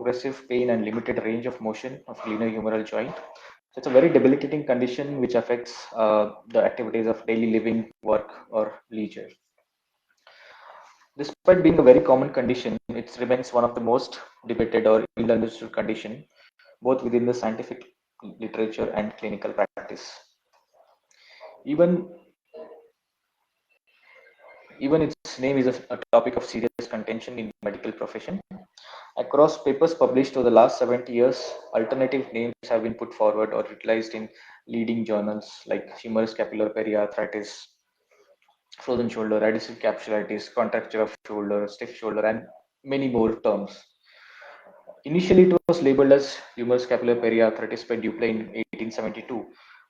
progressive pain and limited range of motion of glenohumeral joint. So it's a very debilitating condition which affects the activities of daily living, work, or leisure. Despite being a very common condition, it remains one of the most debated or ill understood condition, both within the scientific literature and clinical practice. Even even its name is a topic of serious contention in medical profession. Across papers published over the last 70 years, alternative names have been put forward or utilized in leading journals like humerus periarthritis, frozen shoulder, adhesive capsulitis, contracture of shoulder, stiff shoulder, and many more terms. Initially, it was labeled as humerus periarthritis by Duplay in 1872,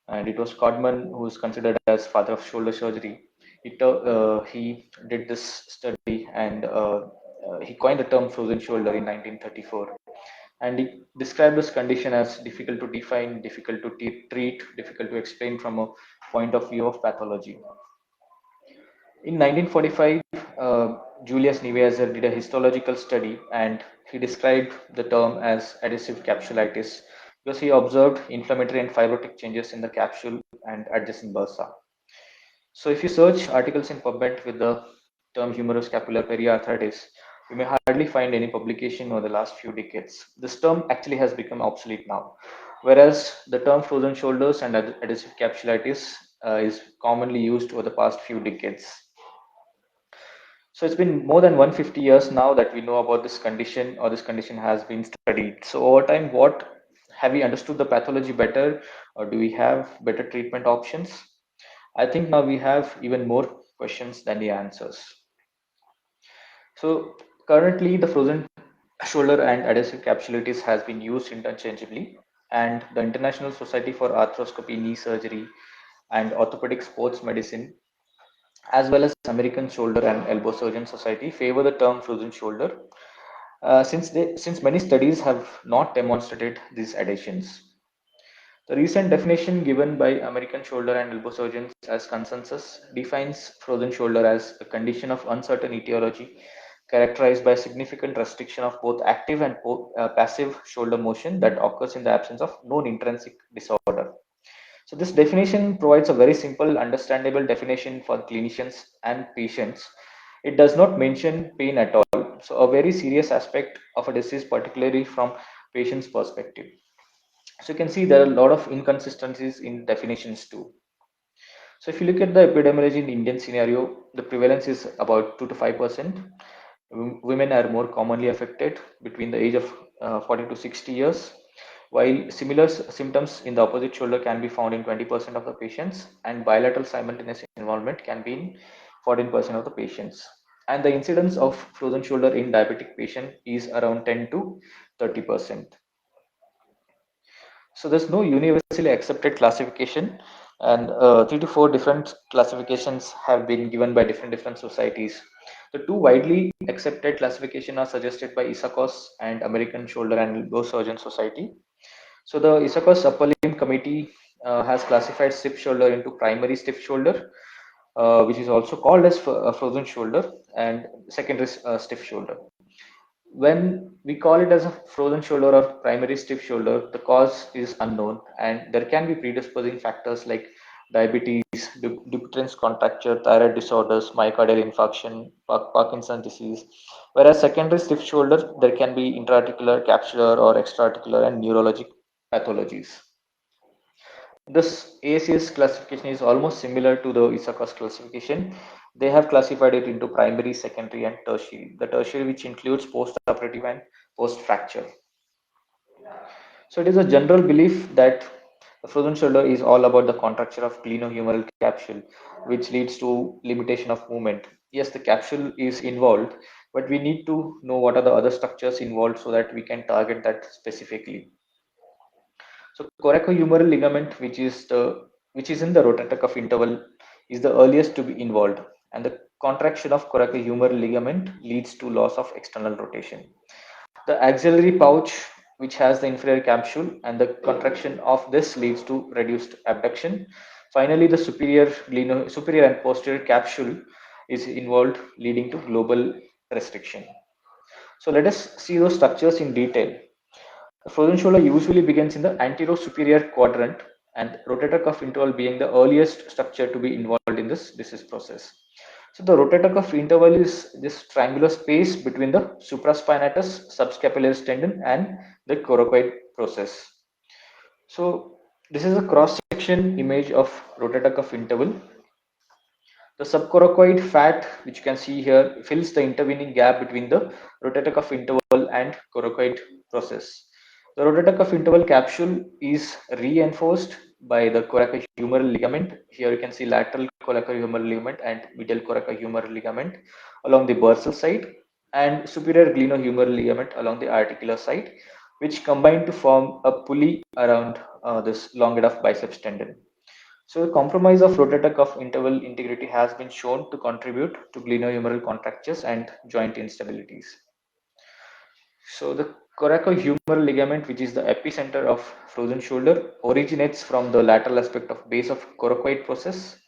and it was Codman who is considered as father of shoulder surgery. He did this study and he coined the term frozen shoulder in 1934. And he described this condition as difficult to define, difficult to treat, difficult to explain from a point of view of pathology. In 1945, Julius Nieweisser did a histological study and he described the term as adhesive capsulitis because he observed inflammatory and fibrotic changes in the capsule and adjacent bursa. So if you search articles in PubMed with the term humerus periarthritis, you may hardly find any publication over the last few decades. This term actually has become obsolete now, whereas the term frozen shoulders and adhesive capsulitis is commonly used over the past few decades. So it's been more than 150 years now that we know about this condition, or this condition has been studied. So over time, what have we understood the pathology better, or do we have better treatment options? I think now we have even more questions than the answers. So currently, the frozen shoulder and adhesive capsulitis has been used interchangeably, and the International Society for Arthroscopy Knee Surgery and Orthopedic Sports Medicine, as well as American Shoulder and Elbow Surgeon Society, favor the term frozen shoulder, since many studies have not demonstrated these adhesions. The recent definition given by American shoulder and elbow surgeons as consensus defines frozen shoulder as a condition of uncertain etiology characterized by significant restriction of both active and passive shoulder motion that occurs in the absence of known intrinsic disorder. So this definition provides a very simple, understandable definition for clinicians and patients. It does not mention pain at all. So a very serious aspect of a disease, particularly from patient's perspective. So you can see there are a lot of inconsistencies in definitions too. So if you look at the epidemiology in the Indian scenario, the prevalence is about 2 to 5%. Women are more commonly affected between the age of 40 to 60 years, while similar symptoms in the opposite shoulder can be found in 20% of the patients, and bilateral simultaneous involvement can be in 14% of the patients. And the incidence of frozen shoulder in diabetic patient is around 10 to 30%. So there's no universally accepted classification, and 3 to 4 different classifications have been given by different societies. The two widely accepted classification are suggested by Isakos and American Shoulder and Elbow Surgeon Society. So the Isakos Upper Limb Committee has classified stiff shoulder into primary stiff shoulder, which is also called as frozen shoulder, and secondary stiff shoulder. When we call it as a frozen shoulder or primary stiff shoulder, the cause is unknown, and there can be predisposing factors like diabetes, Dupuytren's contracture, thyroid disorders, myocardial infarction, Parkinson's disease. Whereas secondary stiff shoulder, there can be intraarticular, capsular, or extraarticular and neurologic pathologies. This ACS classification is almost similar to the ISAKAS classification. They have classified it into primary, secondary, and tertiary. The tertiary, which includes post-operative and post-fracture. So it is a general belief that the frozen shoulder is all about the contracture of glenohumeral capsule, which leads to limitation of movement. Yes, the capsule is involved, but we need to know what are the other structures involved so that we can target that specifically. So coracohumeral ligament, which is in the rotator cuff interval, is the earliest to be involved, and the contraction of coracohumeral ligament leads to loss of external rotation. The axillary pouch, which has the inferior capsule, and the contraction of this leads to reduced abduction. Finally, the superior and posterior capsule is involved, leading to global restriction. So let us see those structures in detail. The frozen shoulder usually begins in the anterior-superior quadrant, and rotator cuff interval being the earliest structure to be involved in this disease process. So the rotator cuff interval is this triangular space between the supraspinatus subscapularis tendon and the coracoid process. So this is a cross-section image of rotator cuff interval. The subcoracoid fat, which you can see here, fills the intervening gap between the rotator cuff interval and coracoid process. The rotator cuff interval capsule is reinforced by the coracohumeral ligament. Here you can see lateral coracohumeral ligament and medial coracohumeral ligament along the bursal side, and superior glenohumeral ligament along the articular side, which combine to form a pulley around this long enough biceps tendon. So the compromise of rotator cuff interval integrity has been shown to contribute to glenohumeral contractures and joint instabilities. So the coracohumeral ligament, which is the epicenter of frozen shoulder, originates from the lateral aspect of base of coracoid process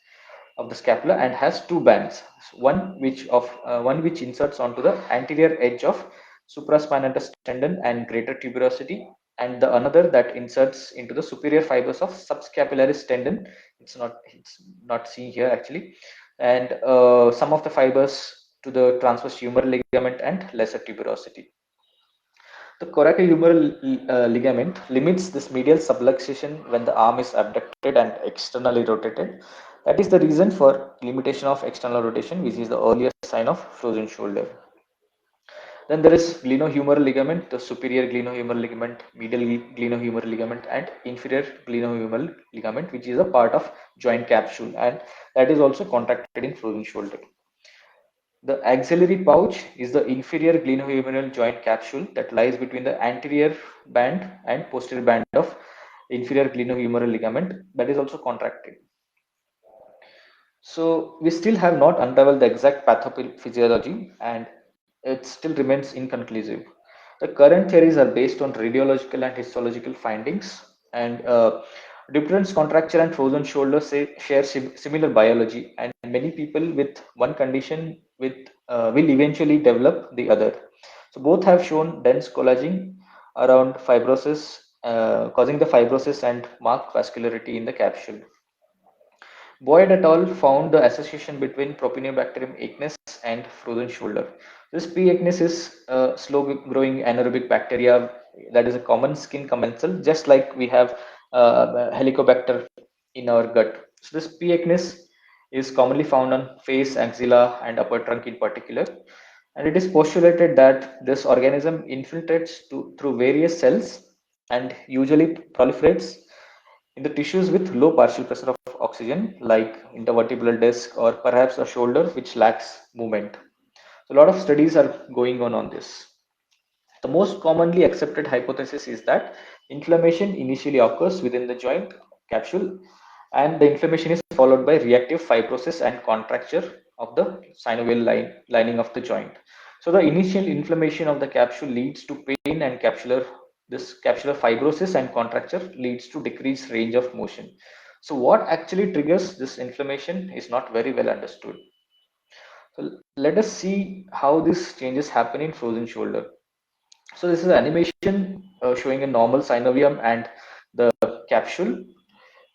of the scapula and has two bands. One which inserts onto the anterior edge of supraspinatus tendon and greater tuberosity, and the another that inserts into the superior fibers of subscapularis tendon. It's not seen here actually, and some of the fibers to the transverse humeral ligament and lesser tuberosity. The coracohumeral ligament limits this medial subluxation when the arm is abducted and externally rotated. That is the reason for limitation of external rotation, which is the earliest sign of frozen shoulder. Then there is glenohumeral ligament, the superior glenohumeral ligament, medial glenohumeral ligament, and inferior glenohumeral ligament, which is a part of joint capsule, and that is also contracted in frozen shoulder. The axillary pouch is the inferior glenohumeral joint capsule that lies between the anterior band and posterior band of inferior glenohumeral ligament, that is also contracted. So we still have not unraveled the exact pathophysiology, and it still remains inconclusive. The current theories are based on radiological and histological findings, and Dupuytren's contracture and frozen shoulder share similar biology, and many people with one condition will eventually develop the other. So both have shown dense collagen around fibrosis, causing the fibrosis and marked vascularity in the capsule. Boyd et al. Found the association between Propionibacterium acnes and frozen shoulder. This P. acnes is a slow-growing anaerobic bacteria that is a common skin commensal, just like we have Helicobacter in our gut. So this P. acnes is commonly found on face, axilla, and upper trunk in particular. And it is postulated that this organism infiltrates through various cells and usually proliferates in the tissues with low partial pressure of oxygen, like intervertebral disc or perhaps a shoulder which lacks movement. So a lot of studies are going on this. The most commonly accepted hypothesis is that inflammation initially occurs within the joint capsule, and the inflammation is followed by reactive fibrosis and contracture of the synovial lining of the joint. So the initial inflammation of the capsule leads to pain, and capsular fibrosis and contracture leads to decreased range of motion. So what actually triggers this inflammation is not very well understood. So let us see how these changes happen in frozen shoulder. So this is an animation showing a normal synovium and the capsule.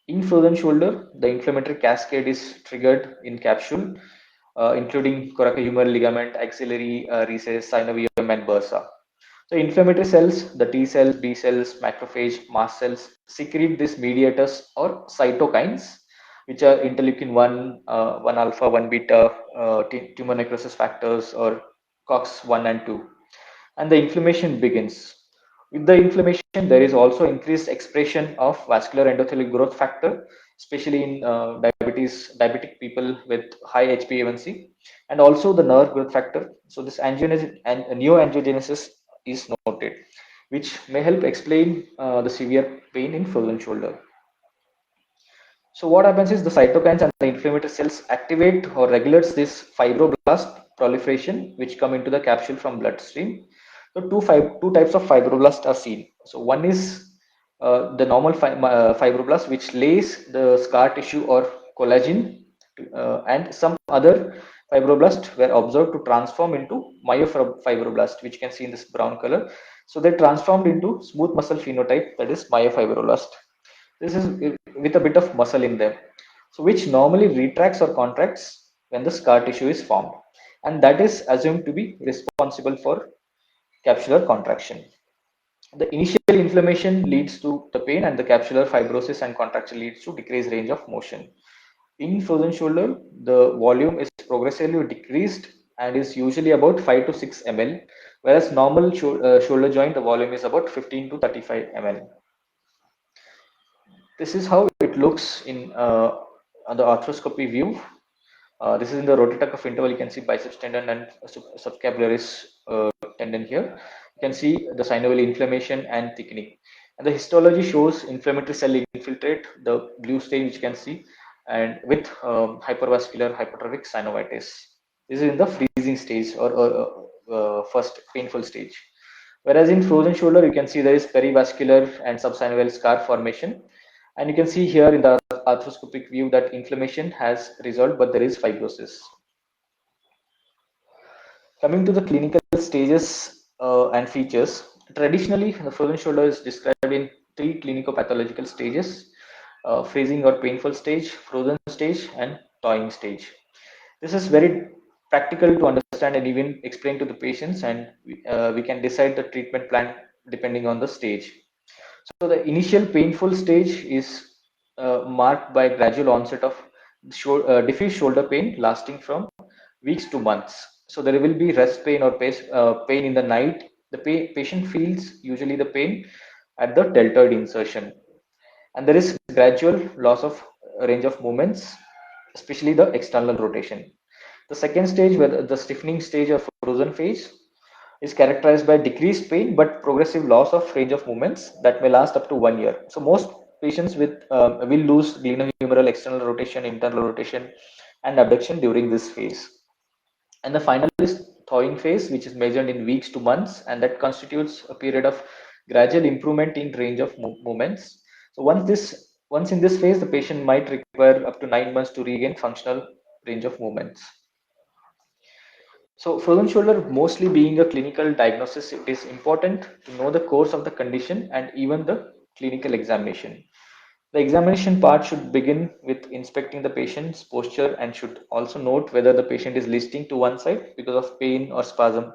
In frozen shoulder, the inflammatory cascade is triggered in capsule, including coracohumeral ligament, axillary recess, synovium, and bursa. So inflammatory cells, the T cells, B cells, macrophage, mast cells, secrete these mediators or cytokines, which are interleukin 1, 1 alpha, 1 beta, tumor necrosis factors, or COX 1 and 2. And the inflammation begins. With the inflammation, there is also increased expression of vascular endothelial growth factor, especially in diabetic people with high HbA1c, and also the nerve growth factor. So this angiogenesis and neoangiogenesis is noted, which may help explain the severe pain in frozen shoulder. So what happens is the cytokines and the inflammatory cells activate or regulates this fibroblast proliferation, which come into the capsule from bloodstream. So two types of fibroblasts are seen. So one is the normal fibroblast, which lays the scar tissue or collagen, and some other fibroblasts were observed to transform into myofibroblast, which you can see in this brown color. So they transformed into smooth muscle phenotype, that is myofibroblast. This is with a bit of muscle in them, so which normally retracts or contracts when the scar tissue is formed, and that is assumed to be responsible for capsular contraction. The initial inflammation leads to the pain, and the capsular fibrosis and contraction leads to decreased range of motion. In frozen shoulder, the volume is progressively decreased and is usually about 5 to 6 ml, whereas normal shoulder joint, the volume is about 15 to 35 ml. This is how it looks in on the arthroscopy view. This is in the rotator cuff interval. You can see biceps tendon and subscapularis tendon here. You can see the synovial inflammation and thickening. And the histology shows inflammatory cell infiltrate, the blue stain which you can see, and with hypervascular hypertrophic synovitis. This is in the freezing stage or first painful stage. Whereas in frozen shoulder, you can see there is perivascular and subsynovial scar formation. And you can see here in the arthroscopic view that inflammation has resolved, but there is fibrosis. Coming to the clinical stages and features, traditionally the frozen shoulder is described in three clinicopathological stages: freezing or painful stage, frozen stage, and thawing stage. This is very practical to understand and even explain to the patients, and we can decide the treatment plan depending on the stage. So the initial painful stage is marked by gradual onset of diffuse shoulder pain lasting from weeks to months. So there will be rest pain or pain in the night. The patient feels usually the pain at the deltoid insertion, and there is gradual loss of range of movements, especially the external rotation. The second stage, where the stiffening stage or frozen phase, is characterized by decreased pain but progressive loss of range of movements that may last up to 1 year. So most patients with will lose glenohumeral external rotation, internal rotation, and abduction during this phase. And the final is thawing phase, which is measured in weeks to months, and that constitutes a period of gradual improvement in range of movements. So once in this phase, the patient might require up to 9 months to regain functional range of movements. So frozen shoulder mostly being a clinical diagnosis, it is important to know the course of the condition and even the clinical examination. The examination part should begin with inspecting the patient's posture and should also note whether the patient is listing to one side because of pain or spasm.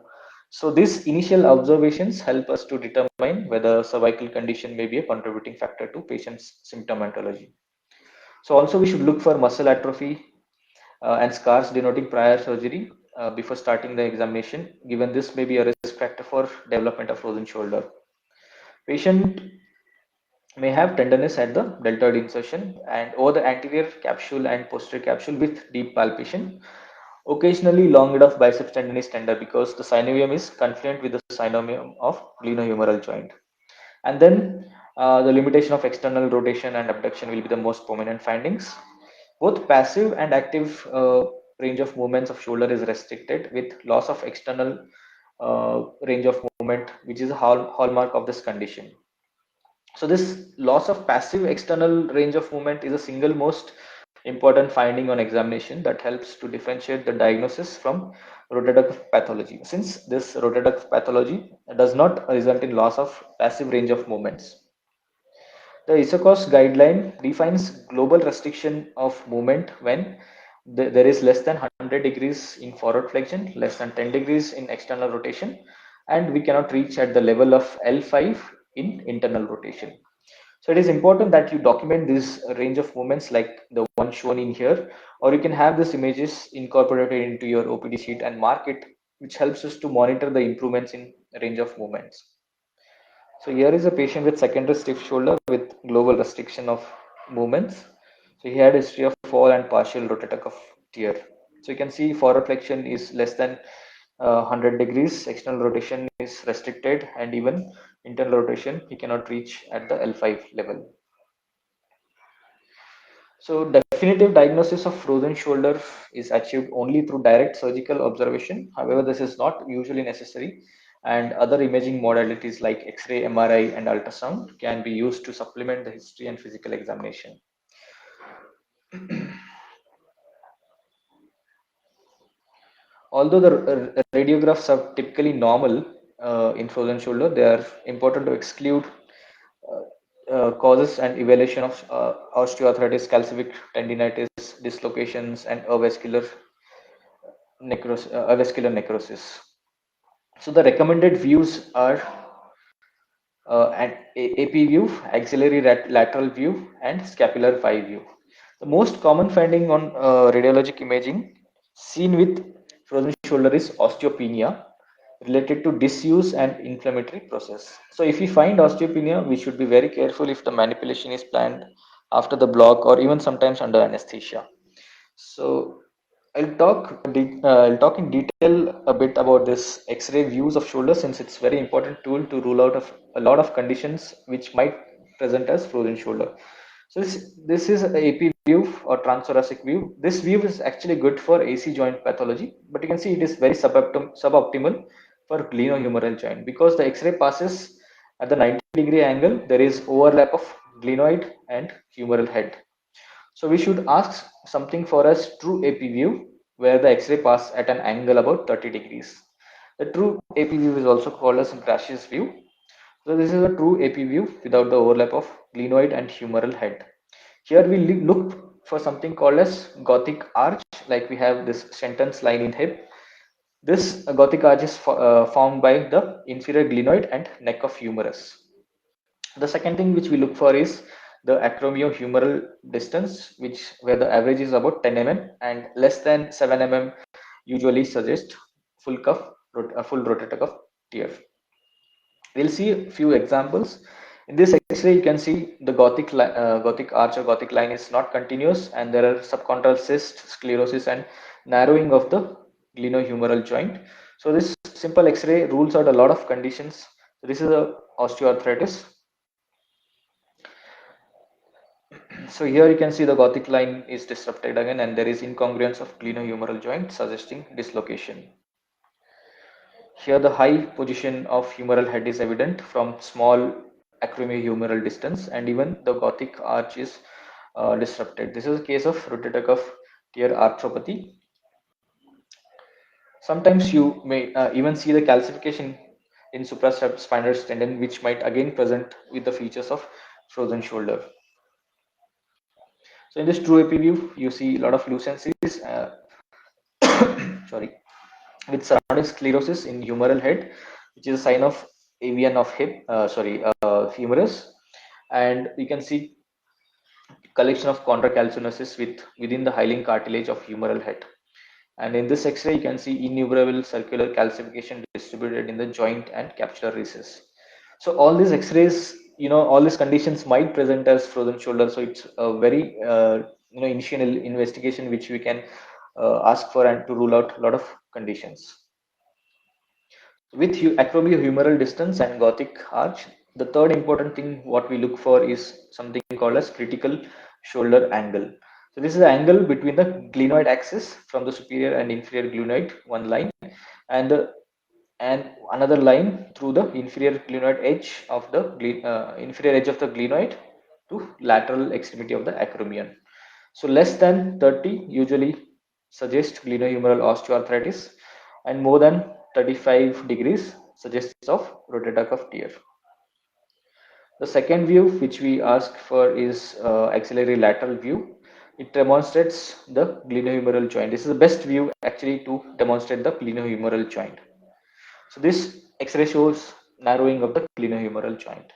So these initial observations help us to determine whether cervical condition may be a contributing factor to patient's symptomatology. So also we should look for muscle atrophy and scars denoting prior surgery before starting the examination, given this may be a risk factor for development of frozen shoulder. Patient may have tenderness at the deltoid insertion and over the anterior capsule and posterior capsule with deep palpation. Occasionally, long enough biceps tendon is tender because the synovium is confluent with the synovium of glenohumeral joint. And then the limitation of external rotation and abduction will be the most prominent findings. Both passive and active range of movements of shoulder is restricted with loss of external range of movement, which is a hallmark of this condition. So this loss of passive external range of movement is a single most important finding on examination that helps to differentiate the diagnosis from rotator cuff pathology, since this rotator cuff pathology does not result in loss of passive range of movements. The ISOCOS guideline defines global restriction of movement when there is less than 100 degrees in forward flexion, less than 10 degrees in external rotation, and we cannot reach at the level of L5 in internal rotation. So it is important that you document this range of movements like the one shown in here, or you can have these images incorporated into your OPD sheet and mark it, which helps us to monitor the improvements in range of movements. So here is a patient with secondary stiff shoulder with global restriction of movements. So he had a history of fall and partial rotator cuff tear. So you can see forward flexion is less than 100 degrees, external rotation is restricted, and even internal rotation he cannot reach at the L5 level. So definitive diagnosis of frozen shoulder is achieved only through direct surgical observation. However, this is not usually necessary, and other imaging modalities like X-ray, MRI, and ultrasound can be used to supplement the history and physical examination. Although the radiographs are typically normal in frozen shoulder, they are important to exclude causes and evaluation of osteoarthritis, calcific tendinitis, dislocations, and avascular necrosis. So the recommended views are and AP view, axillary lateral view, and scapular Y view. The most common finding on radiologic imaging seen with frozen shoulder is osteopenia related to disuse and inflammatory process. So if we find osteopenia, we should be very careful if the manipulation is planned after the block or even sometimes under anesthesia. So I'll talk in detail a bit about this X-ray views of shoulder since it's very important tool to rule out of a lot of conditions which might present as frozen shoulder. So this is a AP view or transthoracic view. This view is actually good for AC joint pathology, but you can see it is very suboptimal for glenohumeral joint because the X-ray passes at the 90-degree angle. There is overlap of glenoid and humeral head. So we should ask something for a true AP view where the X-ray pass at an angle about 30 degrees. The true AP view is also called as Gracious view. So this is a true AP view without the overlap of glenoid and humeral head. Here we look for something called as Gothic arch, like we have this sentence line in hip. This Gothic arch is formed by the inferior glenoid and neck of humerus. The second thing which we look for is the acromiohumeral distance, which where the average is about 10 mm and less than 7 mm usually suggest full cuff, a full rotator cuff tear. We'll see a few examples. In this X-ray, you can see the Gothic arch or Gothic line is not continuous, and there are subchondral cysts, sclerosis, and narrowing of the glenohumeral joint. So this simple X-ray rules out a lot of conditions. So this is a osteoarthritis. So here you can see the Gothic line is disrupted again, and there is incongruence of glenohumeral joint suggesting dislocation. Here the high position of humeral head is evident from small acromiohumeral distance, and even the Gothic arch is disrupted. This is a case of rotator cuff tear arthropathy. Sometimes you may even see the calcification in supraspinal tendon, which might again present with the features of frozen shoulder. So in this true AP view, you see a lot of lucencies, sorry, with surrounding sclerosis in humeral head, which is a sign of avian of humerus, and you can see collection of chondrocalcinosis within the hyaline cartilage of humeral head. And in this X-ray, you can see innumerable circular calcification distributed in the joint and capsular recess. So all these X-rays, all these conditions might present as frozen shoulder. So it's a very initial investigation which we can ask for and to rule out a lot of conditions. With acromiohumeral distance and Gothic arch, the third important thing what we look for is something called as critical shoulder angle. So this is the angle between the glenoid axis from the superior and inferior glenoid, one line, and another line through the inferior glenoid edge of the inferior edge of the glenoid to lateral extremity of the acromion. So less than 30 usually suggests glenohumeral osteoarthritis, and more than 35 degrees suggests of rotator cuff tear. The second view which we ask for is axillary lateral view. It demonstrates the glenohumeral joint. This is the best view actually to demonstrate the glenohumeral joint. So this X-ray shows narrowing of the glenohumeral joint.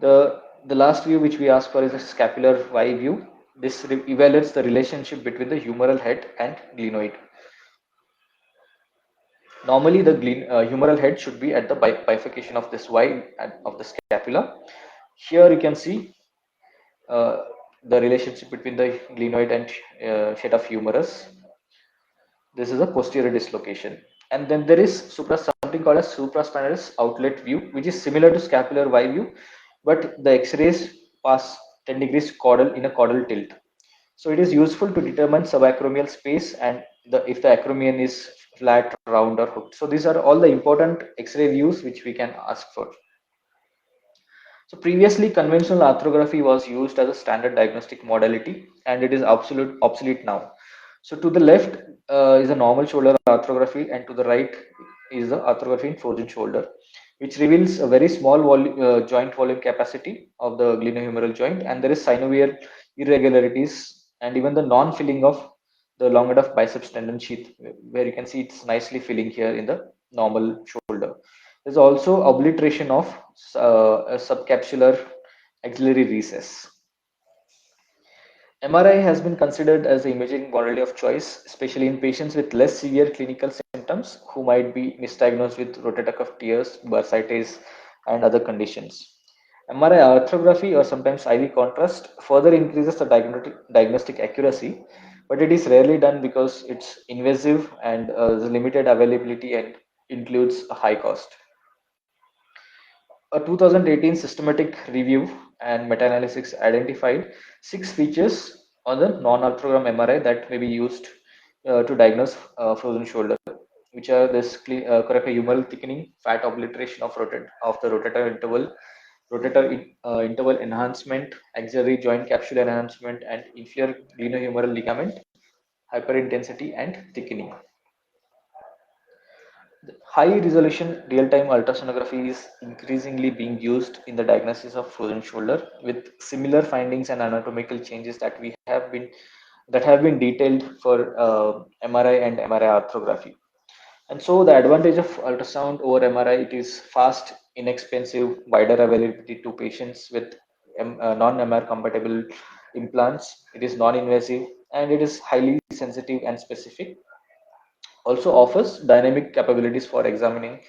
The last view which we ask for is a scapular Y view. This evaluates the relationship between the humeral head and glenoid. Normally, the humeral head should be at the bifurcation of this Y of the scapula. Here you can see the relationship between the glenoid and head of humerus. This is a posterior dislocation. And then there is something called a supraspinalis outlet view, which is similar to scapular Y view, but the X-rays pass 10 degrees caudal in a caudal tilt. So it is useful to determine subacromial space and if the acromion is flat, round, or hooked. So these are all the important X-ray views which we can ask for. So previously, conventional arthrography was used as a standard diagnostic modality, and it is obsolete now. So to the left is a normal shoulder arthrography, and to the right is the arthrography in frozen shoulder, which reveals a very small joint volume capacity of the glenohumeral joint, and there is synovial irregularities and even the non-filling of the long enough biceps tendon sheath, where you can see it's nicely filling here in the normal shoulder. There's also obliteration of a subcapsular axillary recess. MRI has been considered as the imaging modality of choice, especially in patients with less severe clinical symptoms who might be misdiagnosed with rotator cuff tears, bursitis, and other conditions. MRI arthrography, or sometimes IV contrast, further increases the diagnostic accuracy, but it is rarely done because it's invasive and the limited availability and includes a high cost. A 2018 systematic review and meta-analysis identified 6 features on the non-arthrogram MRI that may be used to diagnose frozen shoulder, which are this coracohumeral thickening, fat obliteration of the rotator interval, interval enhancement, axillary joint capsule enhancement, and inferior glenohumeral ligament hyperintensity and thickening. High resolution real time ultrasonography is increasingly being used in the diagnosis of frozen shoulder, with similar findings and anatomical changes that have been detailed for MRI and MRI arthrography. And so the advantage of ultrasound over MRI, it is fast, inexpensive, wider availability to patients with non-MR compatible implants. It is non-invasive and it is highly sensitive and specific. Also offers dynamic capabilities for examining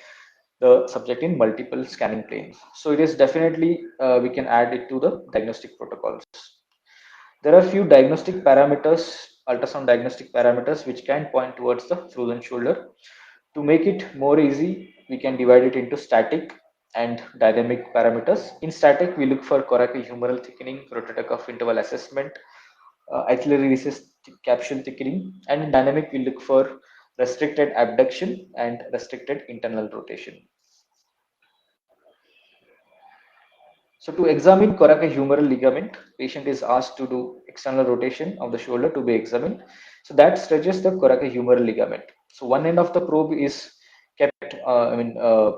the subject in multiple scanning planes. So it is definitely, we can add it to the diagnostic protocols. There are few diagnostic parameters, ultrasound diagnostic parameters, which can point towards the frozen shoulder. To make it more easy, we can divide it into static and dynamic parameters. In static, we look for coracohumeral thickening, rotator cuff interval assessment, axillary recess capsule thickening, and in dynamic, we look for restricted abduction and restricted internal rotation. So to examine coracohumeral ligament, patient is asked to do external rotation of the shoulder to be examined. So that stretches the coracohumeral ligament. So one end of the probe is kept,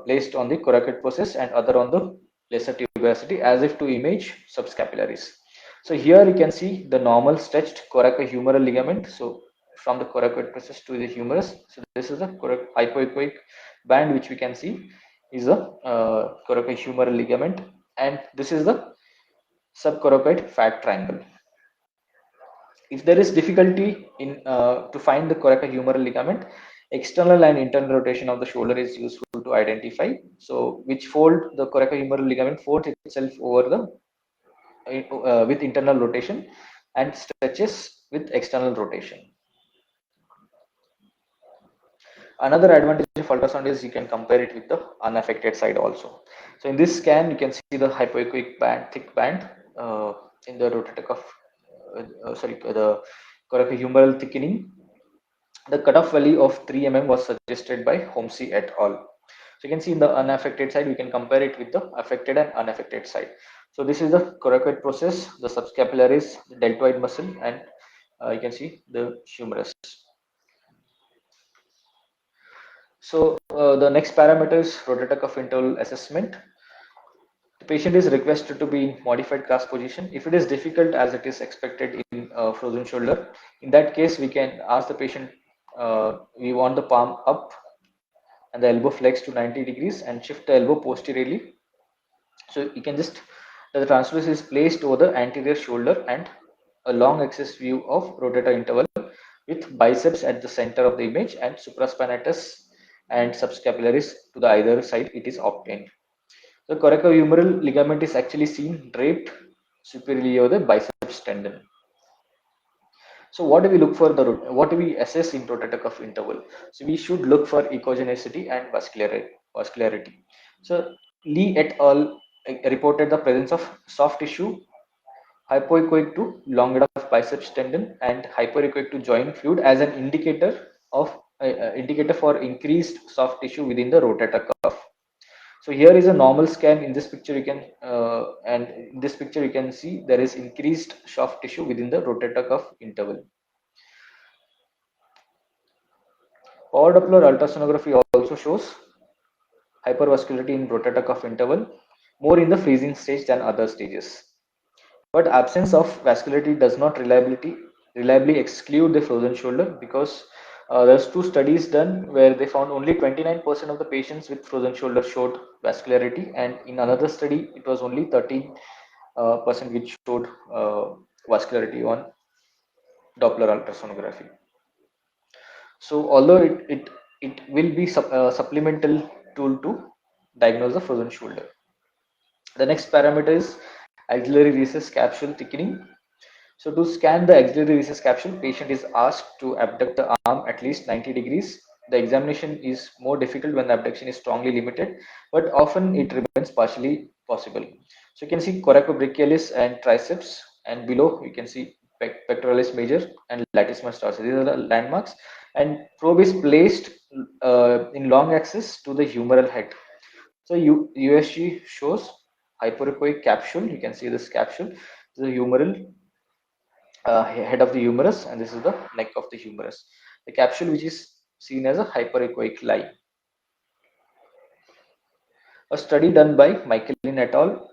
placed on the coracoid process and other on the lesser tuberosity as if to image subscapularis. So here you can see the normal stretched coracohumeral ligament. So from the coracoid process to the humerus. So this is a hypoechoic band which we can see is a coracohumeral ligament, and this is the subcoracoid fat triangle. If there is difficulty in to find the coracohumeral ligament, external and internal rotation of the shoulder is useful to identify. So which fold the coracohumeral ligament folds itself over the with internal rotation and stretches with external rotation. Another advantage of ultrasound is you can compare it with the unaffected side also. So in this scan, you can see the hypoechoic band, thick band in the rotator cuff, the coracohumeral thickening. The cutoff value of 3 mm was suggested by Homsey et al. So you can see in the unaffected side, we can compare it with the affected and unaffected side. So this is the coracoid process, the subscapularis, the deltoid muscle, and you can see the humerus. So the next parameter is rotator cuff interval assessment. The patient is requested to be in modified clasp position. If it is difficult as it is expected in frozen shoulder, in that case we can ask the patient, we want the palm up and the elbow flex to 90 degrees and shift the elbow posteriorly. So you can just, the transverse is placed over the anterior shoulder and a long axis view of rotator interval with biceps at the center of the image and supraspinatus and subscapularis to the either side it is obtained. The coracohumeral ligament is actually seen draped superiorly over the biceps tendon. So what do we look for what do we assess in rotator cuff interval? So we should look for echogenicity and vascularity. So Lee et al. Reported the presence of soft tissue hypoechoic to long enough biceps tendon and hyperechoic to joint fluid as an indicator of indicator for increased soft tissue within the rotator cuff. So here is a normal scan. In this picture you can and in this picture you can see there is increased soft tissue within the rotator cuff interval. Power Doppler ultrasonography also shows hypervascularity in rotator cuff interval more in the freezing stage than other stages. But absence of vascularity does not reliably exclude the frozen shoulder, because there's two studies done where they found only 29% of the patients with frozen shoulder showed vascularity, and in another study it was only 13 percent which showed vascularity on Doppler ultrasonography. So although it will be supplemental tool to diagnose the frozen shoulder. The next parameter is axillary recess capsule thickening. So to scan the axillary recess capsule, patient is asked to abduct the arm at least 90 degrees. The examination is more difficult when the abduction is strongly limited, but often it remains partially possible. So you can see coracobrachialis and triceps, and below you can see pectoralis major and latissimus tarsi. These are the landmarks, and probe is placed in long axis to the humeral head. So USG shows hypoechoic capsule. You can see this capsule. This is the humeral head of the humerus, and this is the neck of the humerus. The capsule which is seen as a hyperechoic line. A study done by Michaelin et al.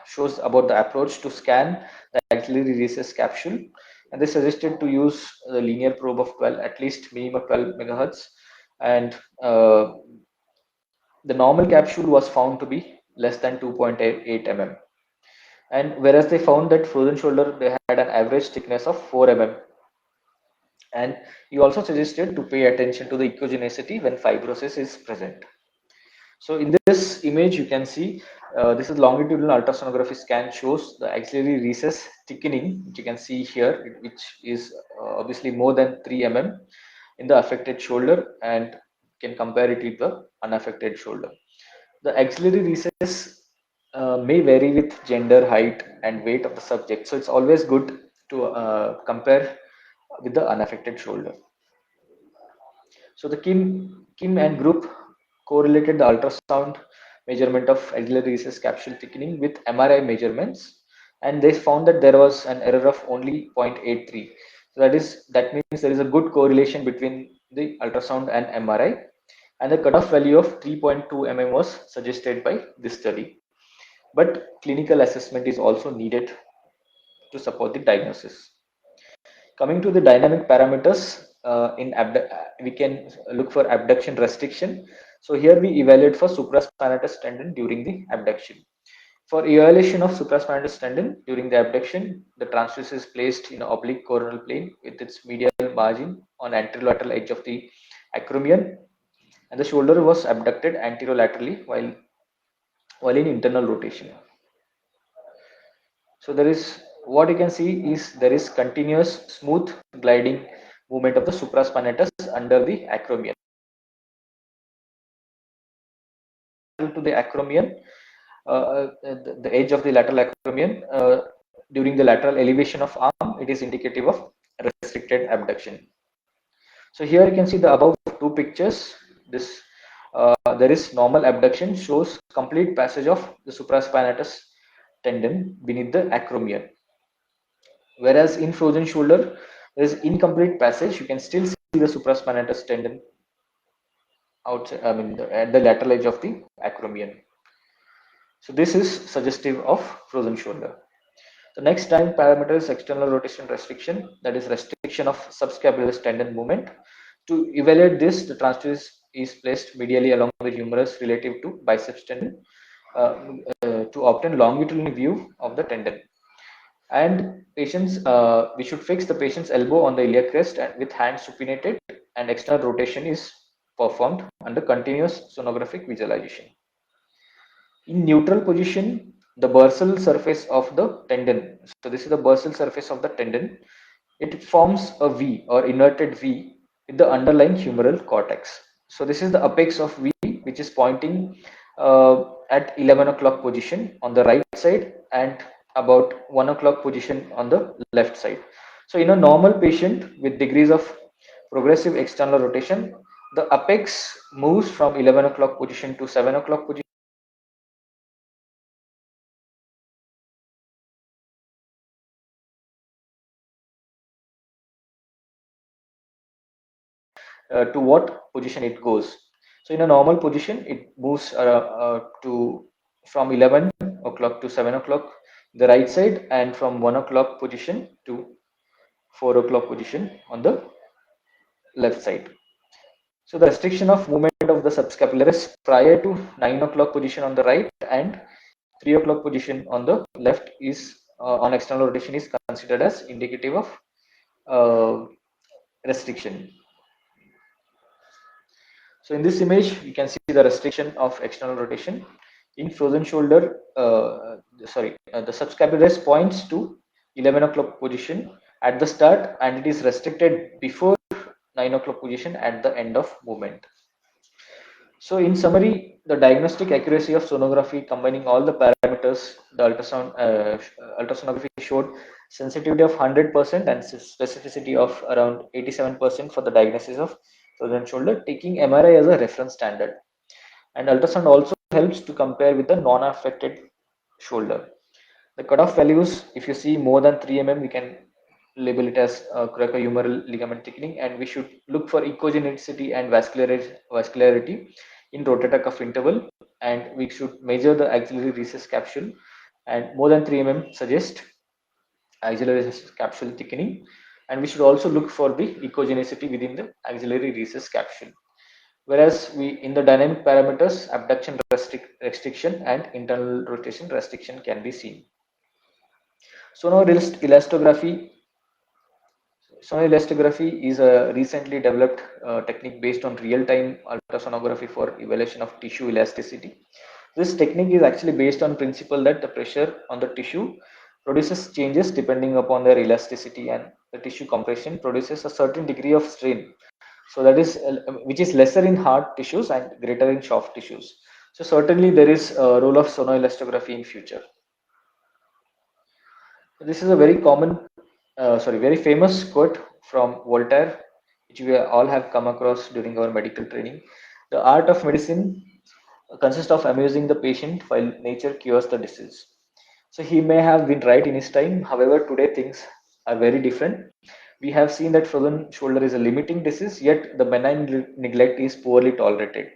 Shows about the approach to scan the axillary recess capsule, and they suggested to use the linear probe of 12, at least minimum 12 megahertz, and the normal capsule was found to be less than 2.8 mm, and whereas they found that frozen shoulder they had an average thickness of 4 mm. And he also suggested to pay attention to the echogenicity when fibrosis is present. So in this image, you can see this is longitudinal ultrasonography scan shows the axillary recess thickening, which you can see here, which is obviously more than 3 mm in the affected shoulder, and can compare it with the unaffected shoulder. The axillary recess may vary with gender, height, and weight of the subject. So it's always good to compare with the unaffected shoulder. So the Kim and group correlated the ultrasound measurement of axillary recess capsule thickening with MRI measurements, and they found that there was an error of only 0.83. So that means there is a good correlation between the ultrasound and MRI, and the cutoff value of 3.2 mm was suggested by this study. But clinical assessment is also needed to support the diagnosis. Coming to the dynamic parameters, we can look for abduction restriction. So here we evaluate for supraspinatus tendon during the abduction. For evaluation of supraspinatus tendon during the abduction, the transducer is placed in oblique coronal plane with its medial margin on anterolateral edge of the acromion, and the shoulder was abducted anterolaterally while in internal rotation. So there is, what you can see is there is continuous smooth gliding movement of the supraspinatus under the acromion. To the acromion, the edge of the lateral acromion during the lateral elevation of arm, it is indicative of restricted abduction. So here you can see the above two pictures. This there is normal abduction, shows complete passage of the supraspinatus tendon beneath the acromion. Whereas in frozen shoulder, there is incomplete passage. You can still see the supraspinatus tendon outside, at the lateral edge of the acromion. So this is suggestive of frozen shoulder. The next time parameter is external rotation restriction, that is restriction of subscapularis tendon movement. To evaluate this, the transducer is placed medially along the humerus relative to biceps tendon to obtain longitudinal view of the tendon. And patients, we should fix the patient's elbow on the iliac crest and with hands supinated, and external rotation is performed under continuous sonographic visualization. In neutral position, the bursal surface of the tendon. So this is the bursal surface of the tendon. It forms a V or inverted V with the underlying humeral cortex. So this is the apex of V, which is pointing at 11 o'clock position on the right side and about 1 o'clock position on the left side. So in a normal patient with degrees of progressive external rotation, the apex moves from 11 o'clock position to 7 o'clock position. to what position it goes. So in a normal position, it moves to from 11 o'clock to 7 o'clock the right side, and from 1 o'clock position to 4 o'clock position on the left side. So the restriction of movement of the subscapularis prior to 9 o'clock position on the right and 3 o'clock position on the left is on external rotation is considered as indicative of uh, restriction. So in this image, you can see the restriction of external rotation. In frozen shoulder, the subscapularis points to 11 o'clock position at the start, and it is restricted before 9 o'clock position at the end of movement. So in summary, the diagnostic accuracy of sonography combining all the parameters, the ultrasonography showed sensitivity of 100% and specificity of around 87% for the diagnosis of frozen shoulder, taking MRI as a reference standard. And ultrasound also helps to compare with the non-affected shoulder. The cutoff values, if you see more than 3 mm, we can label it as coracohumeral ligament thickening, and we should look for echogenicity and vascularity in rotator cuff interval, and we should measure the axillary recess capsule, and more than 3 mm suggest axillary recess capsule thickening, and we should also look for the echogenicity within the axillary recess capsule. Whereas we in the dynamic parameters, abduction restriction and internal rotation restriction can be seen. So now elastography. Sonor elastography is a recently developed technique based on real-time ultrasonography for evaluation of tissue elasticity. This technique is actually based on principle that the pressure on the tissue produces changes depending upon their elasticity, and the tissue compression produces a certain degree of strain. So that is which is lesser in hard tissues and greater in soft tissues. So certainly there is a role of sonoelastography in future. This is a very very famous quote from Voltaire, which we all have come across during our medical training. The art of medicine consists of amusing the patient while nature cures the disease. So he may have been right in his time. However, today things are very different. We have seen that frozen shoulder is a limiting disease, yet the benign neglect is poorly tolerated.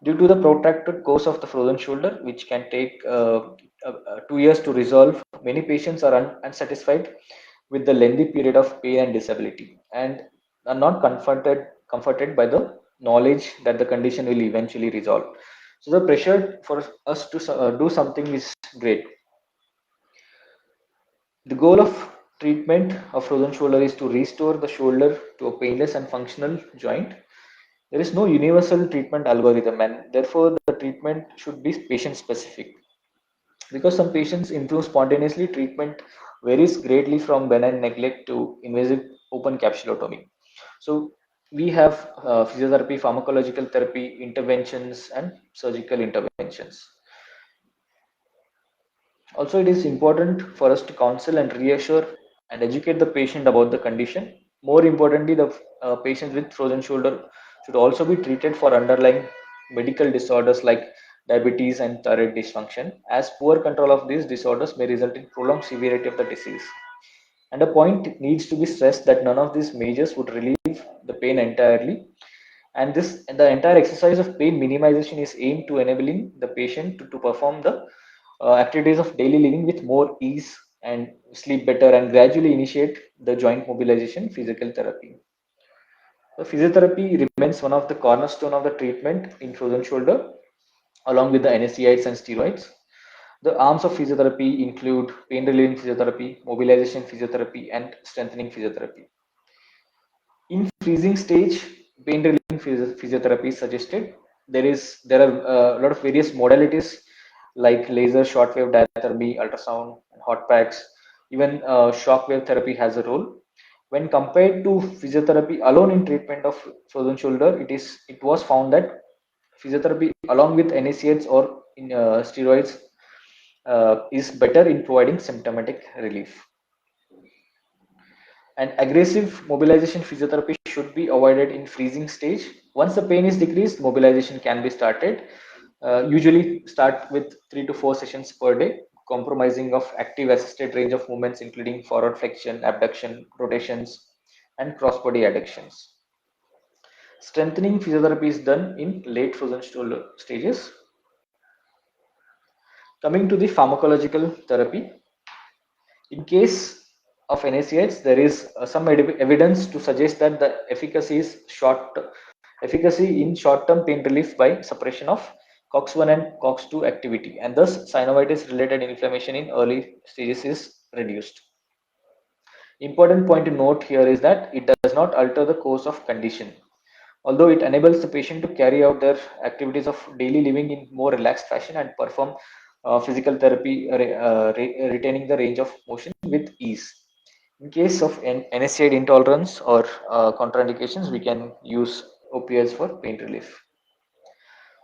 Due to the protracted course of the frozen shoulder, which can take 2 years to resolve, many patients are unsatisfied with the lengthy period of pain and disability, and are not comforted by the knowledge that the condition will eventually resolve. So the pressure for us to do something is great. The goal of treatment of frozen shoulder is to restore the shoulder to a painless and functional joint. There is no universal treatment algorithm, and therefore the treatment should be patient specific. Because some patients improve spontaneously, treatment varies greatly from benign neglect to invasive open capsulotomy. So we have physiotherapy, pharmacological therapy, interventions, and surgical interventions. Also, it is important for us to counsel and reassure and educate the patient about the condition. More importantly, the patients with frozen shoulder should also be treated for underlying medical disorders like diabetes and thyroid dysfunction, as poor control of these disorders may result in prolonged severity of the disease. And a point needs to be stressed that none of these measures would relieve the pain entirely, and the entire exercise of pain minimization is aimed to enabling the patient to perform the activities of daily living with more ease and sleep better, and gradually initiate the joint mobilization physical therapy. The physiotherapy remains one of the cornerstone of the treatment in frozen shoulder, along with the NSAIDs and steroids. The arms of physiotherapy include pain relieving physiotherapy, mobilization physiotherapy, and strengthening physiotherapy. In freezing stage, pain relieving physiotherapy is suggested. There are a lot of various modalities like laser, shortwave diathermy, ultrasound, and hot packs. Even shockwave therapy has a role. When compared to physiotherapy alone in treatment of frozen shoulder, it was found that physiotherapy along with NSAIDs or in steroids is better in providing symptomatic relief. And aggressive mobilization physiotherapy should be avoided in freezing stage. Once the pain is decreased, mobilization can be started. Usually start with 3 to 4 sessions per day, compromising of active assisted range of movements, including forward flexion, abduction, rotations, and cross body adductions. Strengthening physiotherapy is done in late frozen shoulder stages. Coming to the pharmacological therapy, in case of NSAIDs, there is some evidence to suggest that the efficacy in short-term pain relief by suppression of COX-1 and COX-2 activity, and thus synovitis-related inflammation in early stages is reduced. Important point to note here is that it does not alter the course of condition, although it enables the patient to carry out their activities of daily living in more relaxed fashion and perform physical therapy, retaining the range of motion with ease. In case of NSAID intolerance or contraindications, we can use opioids for pain relief.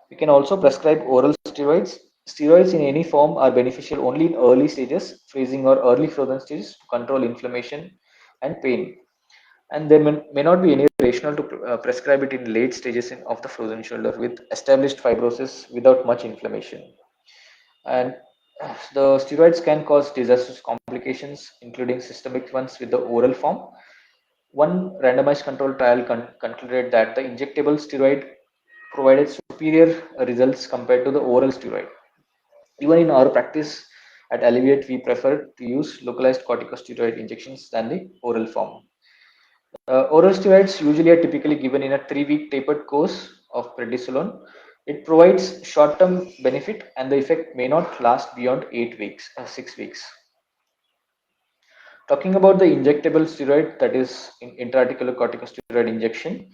We can also prescribe oral steroids. Steroids in any form are beneficial only in early stages, freezing or early frozen stages, to control inflammation and pain. And there may not be any rationale to prescribe it in late stages of the frozen shoulder with established fibrosis without much inflammation. And the steroids can cause disastrous complications, including systemic ones with the oral form. One randomized control trial concluded that the injectable steroid provided superior results compared to the oral steroid. Even in our practice at Alleviate, we prefer to use localized corticosteroid injections than the oral form. Oral steroids usually are typically given in a 3-week tapered course of prednisolone. It provides short-term benefit, and the effect may not last beyond 8 weeks, 6 weeks. Talking about the injectable steroid, that is intraarticular corticosteroid injection,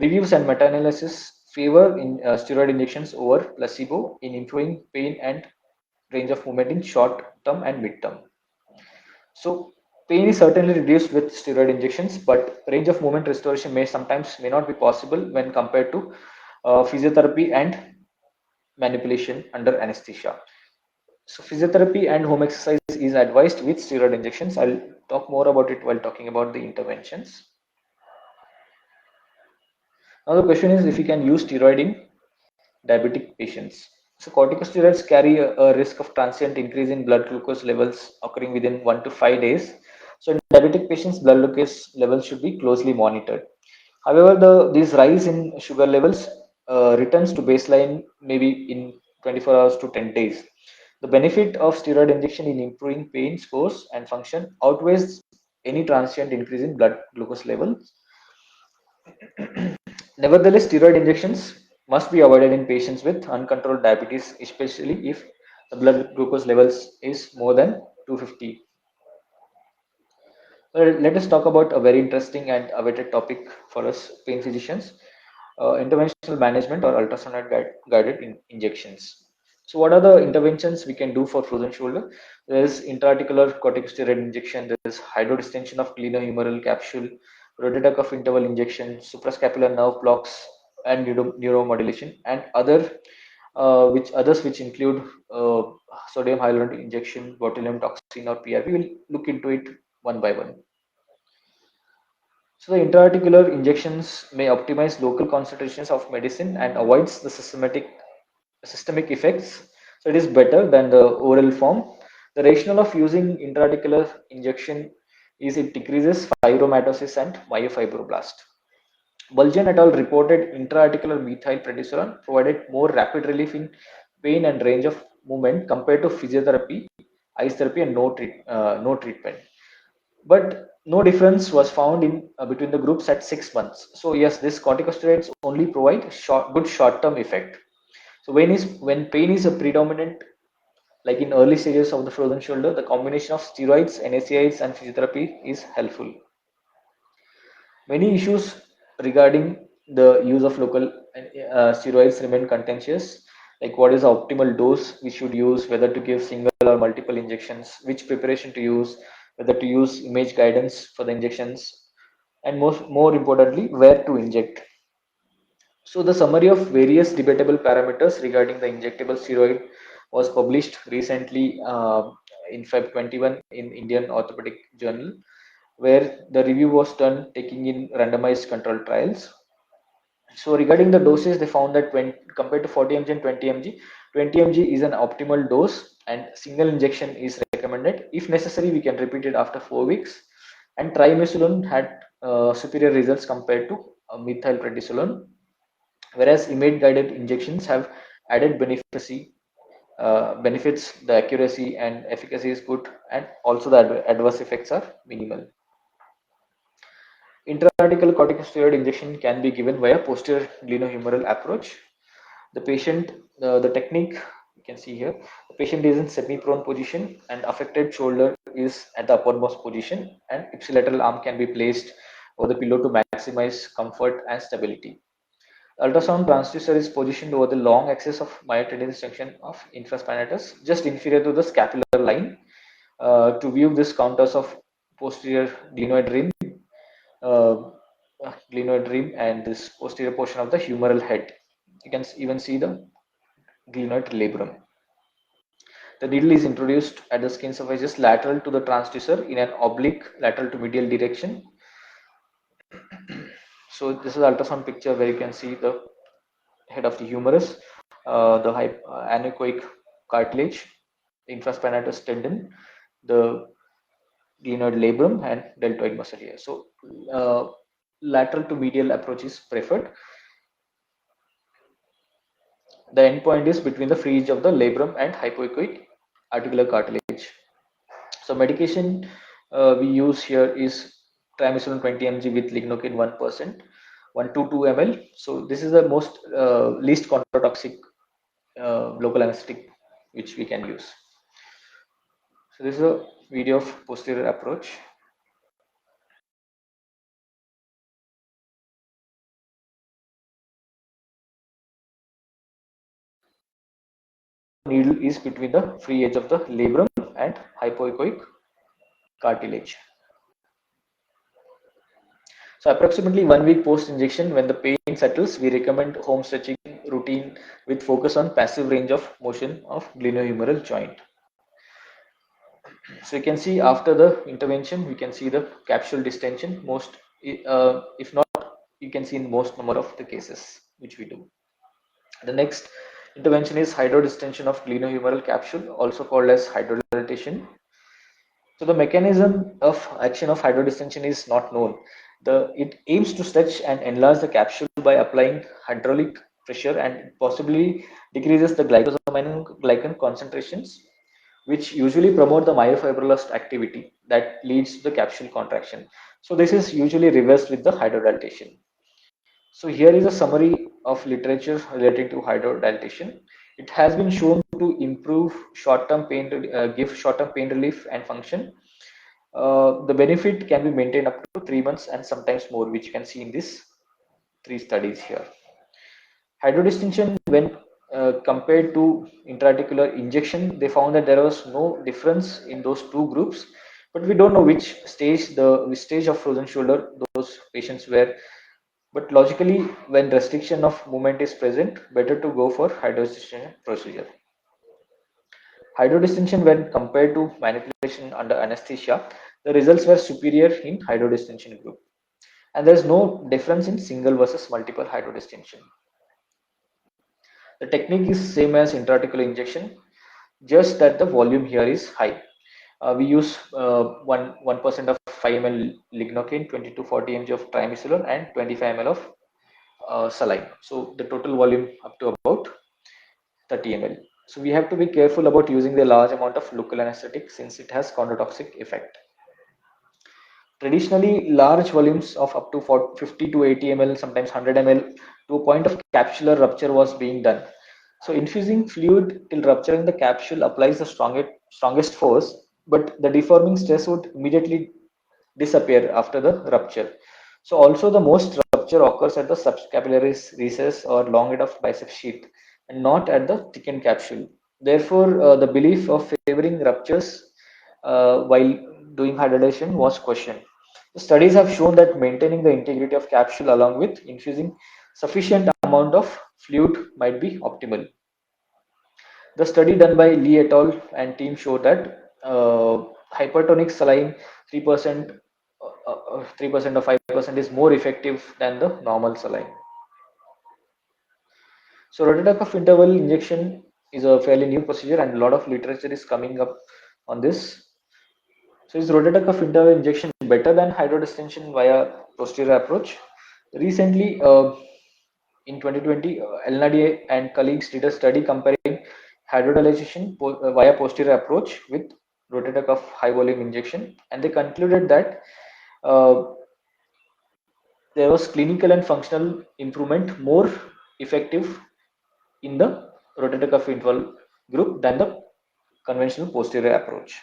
reviews and meta-analysis favor steroid injections over placebo in improving pain and range of movement in short term and mid term. So pain is certainly reduced with steroid injections, but range of movement restoration may not be possible when compared to physiotherapy and manipulation under anesthesia. So physiotherapy and home exercise is advised with steroid injections. I'll talk more about it while talking about the interventions. Now the question is if we can use steroid in diabetic patients. So corticosteroids carry a risk of transient increase in blood glucose levels occurring within 1 to 5 days. So in diabetic patients, blood glucose levels should be closely monitored. However, this rise in sugar levels returns to baseline maybe in 24 hours to 10 days. The benefit of steroid injection in improving pain scores and function outweighs any transient increase in blood glucose levels. Nevertheless, steroid injections must be avoided in patients with uncontrolled diabetes, especially if the blood glucose levels is more than 250. Well, let us talk about a very interesting and awaited topic for us pain physicians, interventional management or ultrasound guided injections. So what are the interventions we can do for frozen shoulder? There is intraarticular corticosteroid injection, there is hydrodistension of glenohumeral capsule, rotator cuff interval injection, suprascapular nerve blocks, and neuromodulation, and others which include sodium hyaluronate injection, botulinum toxin, or PRP. We will look into it one by one. So the intraarticular injections may optimize local concentrations of medicine and avoids the systemic effects. So it is better than the oral form. The rationale of using intraarticular injection is it decreases fibromatosis and myofibroblast. Bulgen et al. Reported intraarticular methyl prednisolone provided more rapid relief in pain and range of movement compared to physiotherapy, ice therapy, and no treatment. But no difference was found in between the groups at 6 months. So yes, this corticosteroids only provide good short-term effect. So when pain is a predominant, like in early stages of the frozen shoulder, the combination of steroids, NSAIDs, and physiotherapy is helpful. Many issues regarding the use of local steroids remain contentious, like what is the optimal dose we should use, whether to give single or multiple injections, which preparation to use, whether to use image guidance for the injections, and more importantly, where to inject. So the summary of various debatable parameters regarding the injectable steroid was published recently in Feb 21 in Indian Orthopedic Journal, where the review was done taking in randomized controlled trials. So regarding the doses, they found that when compared to 40 mg and 20 mg, 20 mg is an optimal dose and single injection is recommended. If necessary, we can repeat it after 4 weeks. And triamcinolone had superior results compared to methylprednisolone, whereas image guided injections have added benefits. The accuracy and efficacy is good, and also the adverse effects are minimal. Intraarticular corticosteroid injection can be given via posterior glenohumeral approach. The technique you can see here, the patient is in semi-prone position and affected shoulder is at the uppermost position, and ipsilateral arm can be placed over the pillow to maximize comfort and stability. Ultrasound transducer is positioned over the long axis of myotendinous junction of infraspinatus, just inferior to the scapular line, to view this contours of posterior uh, glenoid rim and this posterior portion of the humeral head. You can even see the glenoid labrum. The needle is introduced at the skin surface just lateral to the transducer in an oblique lateral to medial direction. So this is ultrasound picture where you can see the head of the humerus, the anechoic cartilage, the infraspinatus tendon, the glenoid labrum, and deltoid muscle here. So lateral to medial approach is preferred. The endpoint is between the free edge of the labrum and hypoechoic articular cartilage. So medication we use here is triamcinolone 20 mg with lignocaine 1%, 1 to 2 ml. So this is the most least chondrotoxic local anesthetic which we can use. So this is a video of posterior approach. Needle is between the free edge of the labrum and hypoechoic cartilage. So approximately 1 week post injection, when the pain settles, we recommend home stretching routine with focus on passive range of motion of glenohumeral joint. So you can see after the intervention, we can see the capsule distension. If not, you can see in most number of the cases which we do. The next intervention is hydrodistension of glenohumeral capsule, also called as hydrodilatation. So the mechanism of action of hydrodistension is not known. It aims to stretch and enlarge the capsule by applying hydraulic pressure, and possibly decreases the glycosaminoglycan concentrations, which usually promote the myofibroblast activity that leads to the capsule contraction. So this is usually reversed with the hydrodilatation. So here is a summary of literature relating to hydrodilatation. It has been shown to improve short-term pain, give short-term pain relief and function. The benefit can be maintained up to 3 months and sometimes more, which you can see in these 3 studies here. Hydrodistension, when compared to intraarticular injection, they found that there was no difference in those 2 groups, but we don't know which stage of frozen shoulder those patients were. But logically, when restriction of movement is present, better to go for hydrodistension procedure. Hydrodistension, when compared to manipulation under anesthesia, the results were superior in hydrodistension group, and there is no difference in single versus multiple hydrodistension. The technique is same as intraarticular injection, just that the volume here is high. We use 1% of 5 ml lignocaine, 20 to 40 mg of triamcinolone, and 25 ml of saline. So the total volume up to about 30 ml. So we have to be careful about using the large amount of local anesthetic since it has chondrotoxic effect. Traditionally, large volumes of up to 50 to 80 ml, sometimes 100 ml, to a point of capsular rupture was being done. So infusing fluid till rupturing the capsule applies the strongest force, but the deforming stress would immediately disappear after the rupture. So also the most rupture occurs at the subscapularis recess or long end of bicep sheath, and not at the thickened capsule. Therefore, the belief of favoring ruptures while doing hydration was questioned. The studies have shown that maintaining the integrity of capsule along with infusing sufficient amount of fluid might be optimal. The study done by Lee et al. And team showed that hypertonic saline 3%, 3% or 5% is more effective than the normal saline. So rotator cuff interval injection is a fairly new procedure, and a lot of literature is coming up on this. So is rotator cuff interval injection better than hydrodistension via posterior approach? Recently, in 2020, Elnady and colleagues did a study comparing hydrodilation via posterior approach with rotator cuff high volume injection, and they concluded that uh, there was clinical and functional improvement more effective in the rotator cuff interval group than the conventional posterior approach.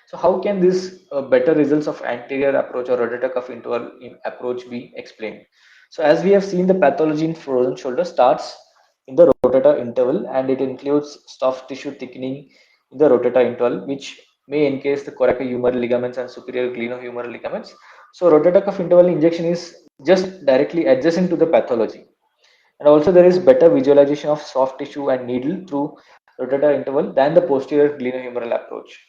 So how can this better results of anterior approach or rotator cuff interval approach be explained? So as we have seen, the pathology in frozen shoulder starts in the rotator interval, and it includes soft tissue thickening in the rotator interval, which may encase the coracohumeral ligaments and superior glenohumeral ligaments. So rotator cuff interval injection is just directly adjacent to the pathology. And also there is better visualization of soft tissue and needle through rotator interval than the posterior glenohumeral approach.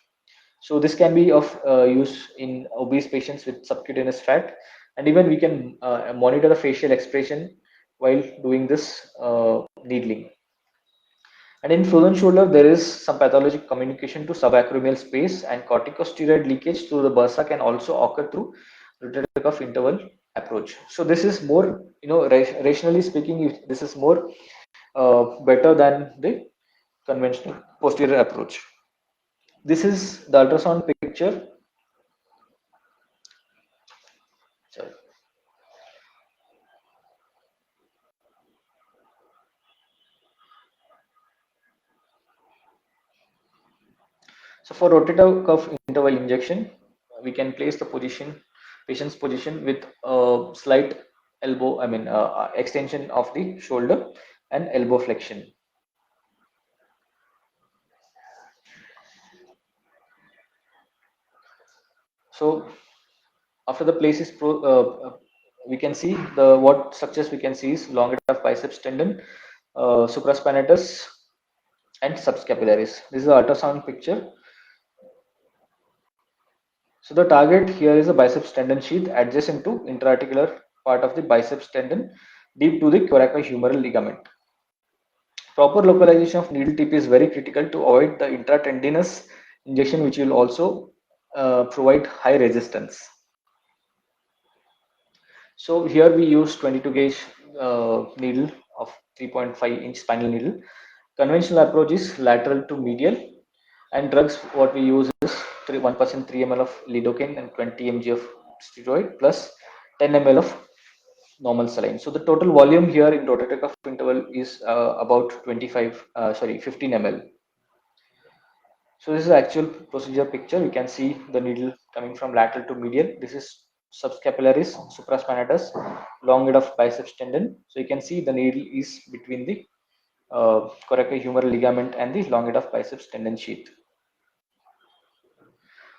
So this can be of use in obese patients with subcutaneous fat, and even we can monitor the facial expression while doing this needling. And in frozen shoulder, there is some pathologic communication to subacromial space, and corticosteroid leakage through the bursa can also occur through rotator cuff interval approach. So this is more, rationally speaking, this is more better than the conventional posterior approach. This is the ultrasound picture. Sorry. So for rotator cuff interval injection, we can place the patient's position with a slight elbow, extension of the shoulder and elbow flexion. So after the place is we can see the what structures we can see is longus of biceps tendon, supraspinatus, and subscapularis. This is the ultrasound picture. So the target here is a biceps tendon sheath adjacent to intraarticular part of the biceps tendon deep to the coracohumeral ligament. Proper localization of needle tip is very critical to avoid the intratendinous injection, which will also provide high resistance. So here we use 22 gauge needle of 3.5-inch spinal needle. Conventional approach is lateral to medial, and drugs what we use is 1% 3 ml of lidocaine and 20 mg of steroid plus 10 ml of normal saline. So the total volume here in rotator cuff interval is about 15 ml. So this is actual procedure picture. You can see the needle coming from lateral to medial. This is subscapularis, supraspinatus, long head of biceps tendon. So you can see the needle is between the coracohumeral ligament and the long head of biceps tendon sheath.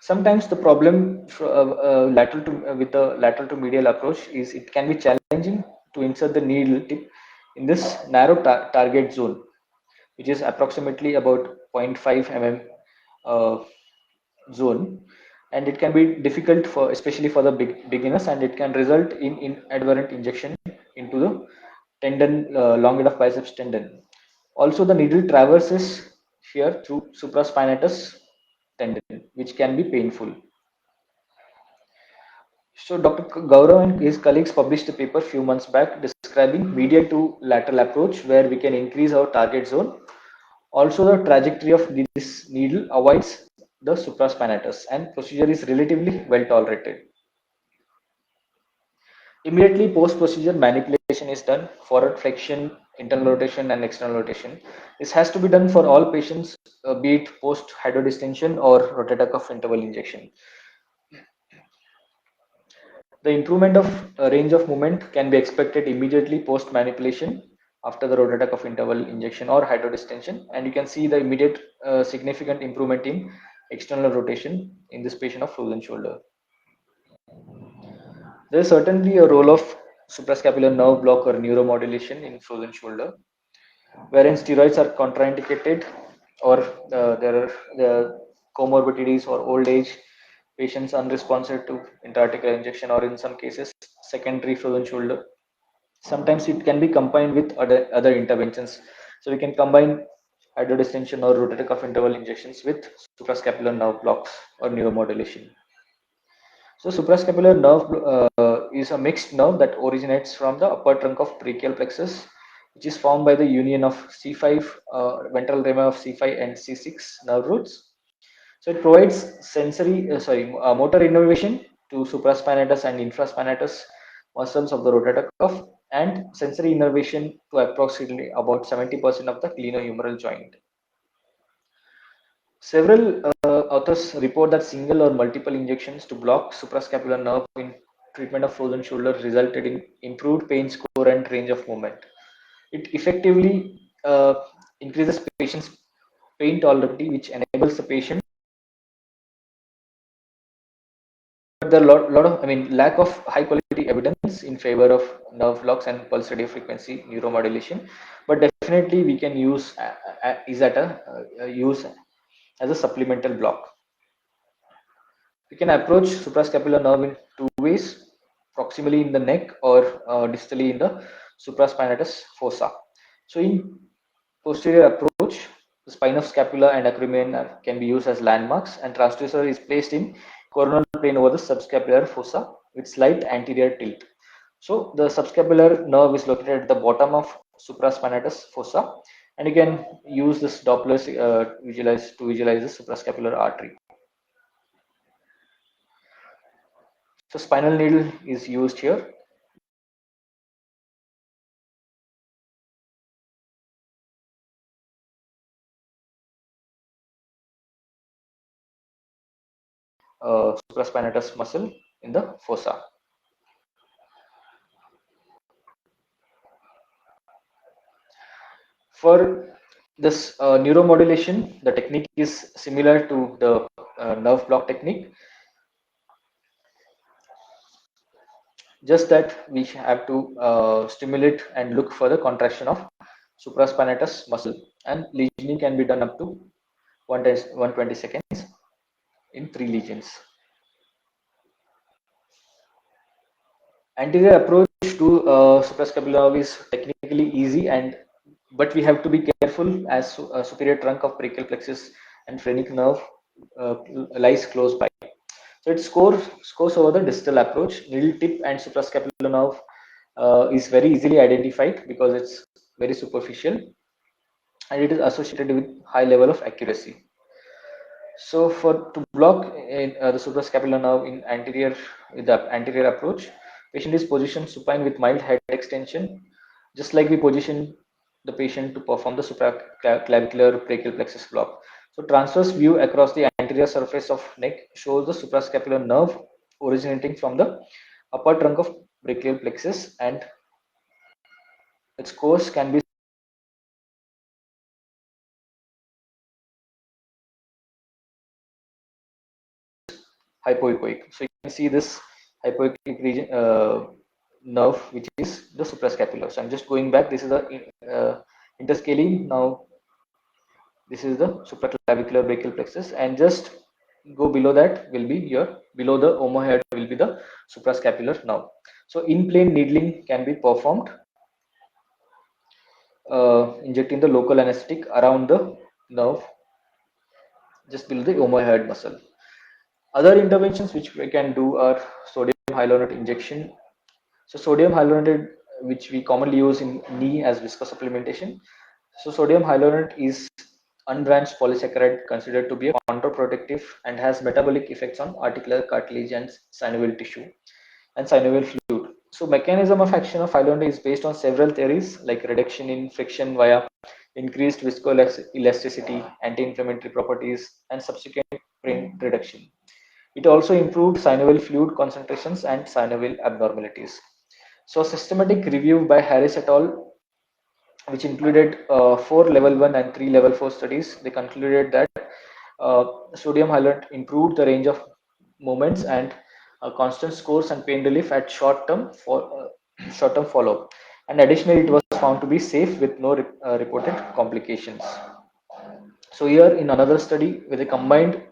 Sometimes the problem lateral to with the lateral to medial approach is it can be challenging to insert the needle tip in this narrow target zone, which is approximately about 0.5 mm zone, and it can be difficult for especially for the beginners, and it can result in inadvertent injection into the tendon, long head of biceps tendon. Also the needle traverses here through supraspinatus tendon, which can be painful. So Dr. Gaurav and his colleagues published a paper few months back describing medial to lateral approach where we can increase our target zone. Also, the trajectory of this needle avoids the supraspinatus, and procedure is relatively well tolerated. Immediately post procedure manipulation is done, forward flexion, internal rotation and external rotation. This has to be done for all patients, be it post hydrodistension or rotator cuff interval injection. The improvement of range of movement can be expected immediately post manipulation after the rotator cuff interval injection or hydrodistension, and you can see the immediate significant improvement in external rotation in this patient of frozen shoulder. There is certainly a role of suprascapular nerve block or neuromodulation in frozen shoulder, wherein steroids are contraindicated or there are comorbidities or old age, patients unresponsive to intra-articular injection, or in some cases secondary frozen shoulder. Sometimes it can be combined with other interventions. So we can combine hydrodistension or rotator cuff interval injections with suprascapular nerve blocks or neuromodulation. So suprascapular nerve is a mixed nerve that originates from the upper trunk of brachial plexus, which is formed by the union of C5, ventral rami of C5 and C6 nerve roots. So it provides motor innervation to supraspinatus and infraspinatus muscles of the rotator cuff, and sensory innervation to approximately about 70% of the glenohumeral joint. Several authors report that single or multiple injections to block suprascapular nerve in treatment of frozen shoulder resulted in improved pain score and range of movement. It effectively increases patient's pain tolerability, which enables the patient. But there are lot of, I mean, lack of high quality evidence in favor of nerve blocks and pulse radio frequency neuromodulation. But definitely we can use is at a use as a supplemental block. We can approach suprascapular nerve in two ways: proximally in the neck or distally in the supraspinatus fossa. So in posterior approach, the spine of scapula and acromion can be used as landmarks, and transducer is placed in coronal plane over the subscapular fossa with slight anterior tilt. So the subscapular nerve is located at the bottom of supraspinatus fossa, and you can use this Doppler to visualize the suprascapular artery. So spinal needle is used here. Supraspinatus muscle in the fossa. For this neuromodulation, the technique is similar to the nerve block technique, just that we have to stimulate and look for the contraction of supraspinatus muscle, and lesioning can be done up to 120 seconds in 3 lesions. Anterior approach to suprascapular nerve is technically easy, but we have to be careful as superior trunk of brachial plexus and phrenic nerve lies close by. So it scores over the distal approach. Needle tip and suprascapular nerve is very easily identified because it's very superficial, and it is associated with high level of accuracy. So for to block the suprascapular nerve in anterior with the anterior approach, patient is positioned supine with mild head extension, just like we position the patient to perform the supraclavicular brachial plexus block. So transverse view across the anterior surface of neck shows the suprascapular nerve originating from the upper trunk of brachial plexus, and its course can be hypoechoic. So you can see this hypoechoic region nerve, which is the suprascapular. So I'm just going back. This is the interscalene. Now this is the supraclavicular brachial plexus, and just go below that will be your below the omohyoid will be the suprascapular nerve. So in plane needling can be performed, injecting the local anesthetic around the nerve just below the omohyoid muscle. Other interventions which we can do are sodium hyaluronate injection. So sodium hyaluronate, which we commonly use in knee as viscous supplementation. So sodium hyaluronate is unbranched polysaccharide considered to be a counterprotective and has metabolic effects on articular cartilage and synovial tissue and synovial fluid. So mechanism of action of hyaluronate is based on several theories like reduction in friction via increased viscoelasticity, anti-inflammatory properties, and subsequent pain reduction. It also improved synovial fluid concentrations and synovial abnormalities. So systematic review by Harris et al., which included 4 level 1 and 3 level 4 studies, they concluded that sodium hyaluronate improved the range of movements and constant scores and pain relief at short-term follow-up. And additionally, it was found to be safe with no reported complications. So here in another study with a combined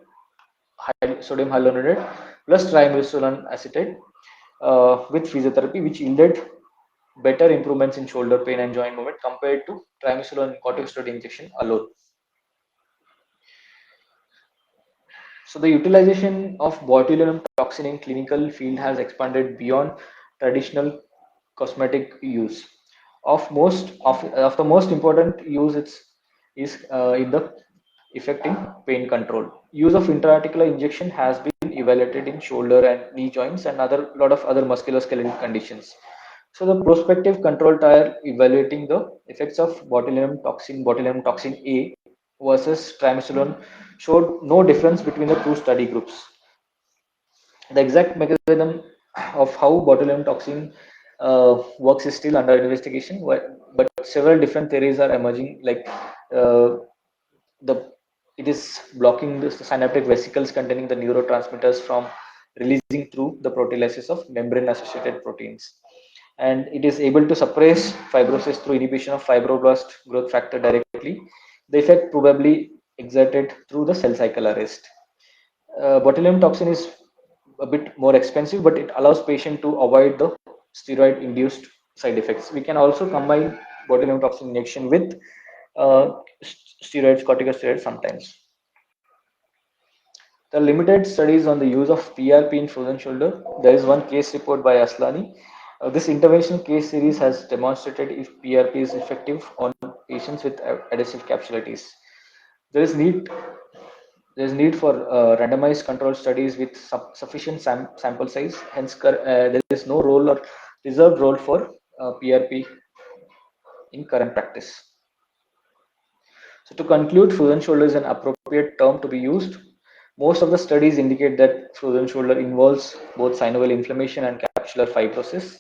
sodium hyaluronate plus triamcinolone acetate with physiotherapy, which yielded better improvements in shoulder pain and joint movement compared to triamcinolone corticosteroid injection alone. So the utilization of botulinum toxin in clinical field has expanded beyond traditional cosmetic use. Of the most important use is in the affecting pain control. Use of intra-articular injection has been evaluated in shoulder and knee joints and other lot of other musculoskeletal conditions. So the prospective control trial evaluating the effects of botulinum toxin A versus triamcinolone showed no difference between the two study groups. The exact mechanism of how botulinum toxin works is still under investigation, but several different theories are emerging, like uh, the it is blocking the synaptic vesicles containing the neurotransmitters from releasing through the proteolysis of membrane associated proteins, and it is able to suppress fibrosis through inhibition of fibroblast growth factor directly. The effect probably exerted through the cell cycle arrest. Botulinum toxin is a bit more expensive, but it allows patient to avoid the steroid induced side effects. We can also combine botulinum toxin injection with steroids, corticosteroids sometimes. The limited studies on the use of PRP in frozen shoulder. There is one case report by Aslani. This intervention case series has demonstrated if PRP is effective on patients with adhesive capsulitis. There is need there is need for randomized control studies with sufficient sample size. Hence, there is no role or reserved role for PRP in current practice. So to conclude, frozen shoulder is an appropriate term to be used. Most of the studies indicate that frozen shoulder involves both synovial inflammation and capsular fibrosis.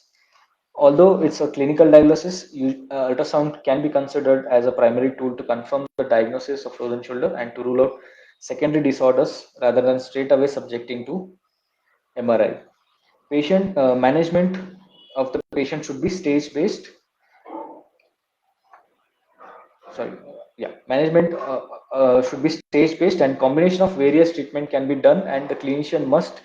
Although it's a clinical diagnosis, ultrasound can be considered as a primary tool to confirm the diagnosis of frozen shoulder and to rule out secondary disorders rather than straight away subjecting to MRI. Patient management of the patient should be stage based. Sorry, yeah, management should be stage based, and combination of various treatment can be done, and the clinician must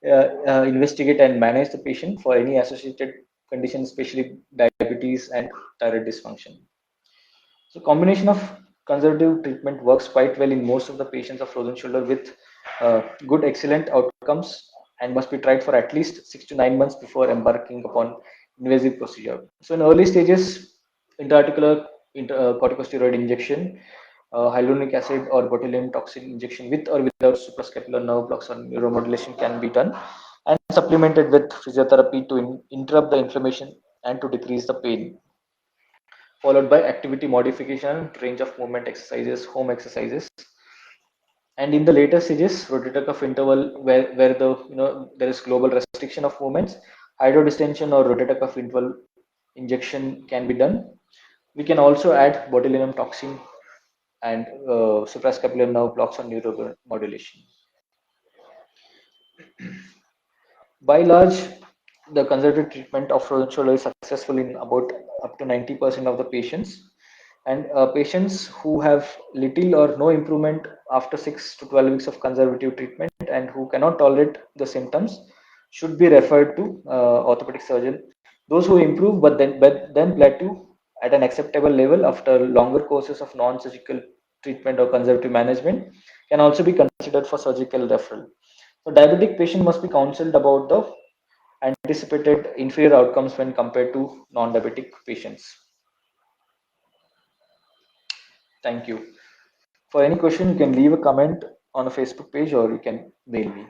investigate and manage the patient for any associated conditions, especially diabetes and thyroid dysfunction. So combination of conservative treatment works quite well in most of the patients of frozen shoulder with good excellent outcomes, and must be tried for at least 6 to 9 months before embarking upon invasive procedure. So in early stages, intraarticular corticosteroid injection, hyaluronic acid or botulinum toxin injection with or without suprascapular nerve blocks or neuromodulation can be done, and supplemented with physiotherapy to interrupt the inflammation and to decrease the pain, followed by activity modification, range of movement exercises, home exercises. And in the later stages, rotator cuff interval, where the there is global restriction of movements, hydrodistension or rotator cuff interval injection can be done. We can also add botulinum toxin and suprascapular nerve blocks on neuromodulation. By large, the conservative treatment of frozen shoulder is successful in about up to 90% of the patients. And patients who have little or no improvement after 6 to 12 weeks of conservative treatment and who cannot tolerate the symptoms should be referred to orthopedic surgeon. Those who improve but then plateau at an acceptable level after longer courses of non-surgical treatment or conservative management can also be considered for surgical referral. So diabetic patient must be counseled about the anticipated inferior outcomes when compared to non-diabetic patients. Thank you. For any question, you can leave a comment on a Facebook page or you can mail me.